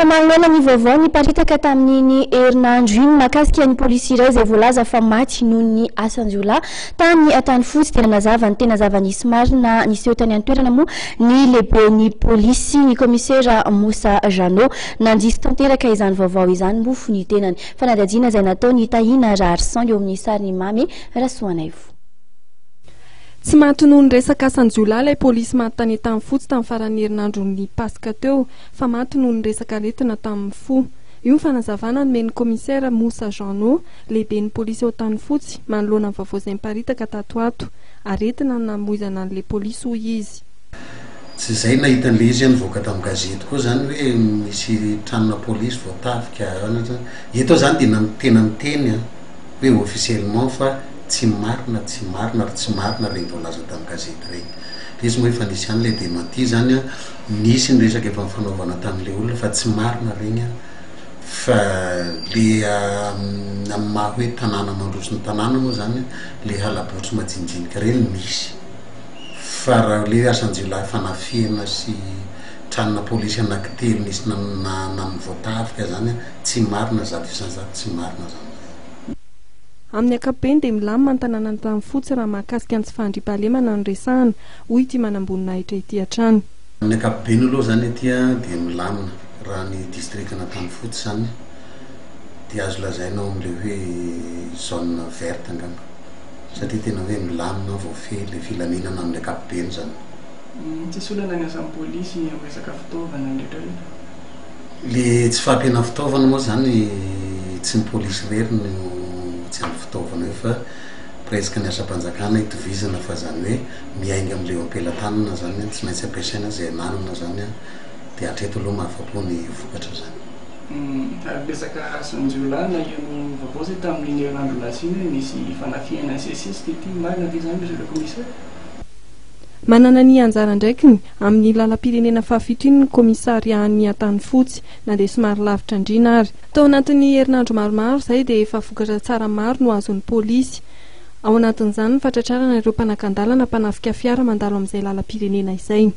Fa magnona ny vaovao niparitaka tamin'ny herinandro iny mahakasika ny polisy iray izay voalaza fa maty noho ny asan-jiolahy tany Antanifotsy. Tena mazava ny tena zava-nisy marina niseho tany an-toerana moa ny lehibe ny polisy ny komisera Moussa Jano nandrisy tanteraka izany vaovao izany mofo ny tenany fanadihadiana izay nataony Tahina Rarsan eo amin'ny sary ny mamy Rasoanaivo. Tsy maty noho ny resaka asan-jiolahy ilay polisy maty tany Antanifotsy tamin'ny farany herinandro ny Pasika teo, fa maty noho ny resaka aretina tamin'ny fo. Io fanazavana nomeny komisera Moussa Jano lehibe ny polisy eo Antanifotsy manoloana ny vaovao izay miparitaka tato ato. Aretina namoizana an'ilay polisy hoy izy. Tsy izay nahita an'ilay izy nivoaka tamin'ny gazety koa zany hoe misy tranona polisy voatafika eto zany dia tena miteny hoe officiellement fa tsy marina ary tsy marina regny voalaza tamin'ny gazety regny. Izy moa efa nisy an'ilay démenti zany nisy ny resaka efa mifanaovana tamin'ilay olona fa tsy marina regny fa le amin'ny maha hoe tanàna mandroso ny tanàna moa zany le halabotsy majinjinika reny misy fa raha le asan-jiolahy fanafihana sy tranona polisy anankitelo nisy nam'ny voatafika zany tsy marina zato isan'zato tsy marina zany. Amin'ny ankapobeny dia milamina ny tanàna Antanifotsy raha mahakasika ny tsy fandriam-pahalemana no resahana hoy ity manambonina ity hatrany. Amin'ny ankapobeny aloha zany ety dia milamina raha ny distrikna Antanifotsy zany dia azo lazaina amin'ilay hoe zone verte angamba satria tena hoe milamina voafehy le filaminana amin'ny ankapobeny zany. Tsisy olana ny asan'ny polisy amin'ny resaka fitaovana ndraindray le tsy fampiana fitaovana moa zany tsy ny polisy rery no tsy amin'ny fitaovana io fa presque ny asa-panjakana hitovizana fa zany hoe miainga amin'ilay ampelantanana zany tsy maintsy ampiasaina izay manana zany dia hatreto aloha mahafapo ny vokatra zany. Ary resaka asan-jiolahy na io vaovao zay tamin'ny herinandro lasina nisy fanafihana SSS dia ity marina dia zany resaka komisara. Manana ny anjara ndraikiny amin'ny lalam-pirenena fahafito iny ny komisarian'ny Antanifotsy na dia somary lavitra indrina ary. Tao anatin'ny herinandro maromaro izay dia efa vokatra tsara maro no azon'ny polisy. Ao anatin'izany ny fatratrarana ireo mpanakan-dalana mpanafika fiara mandalo amin'izay lalam-pirenena izay.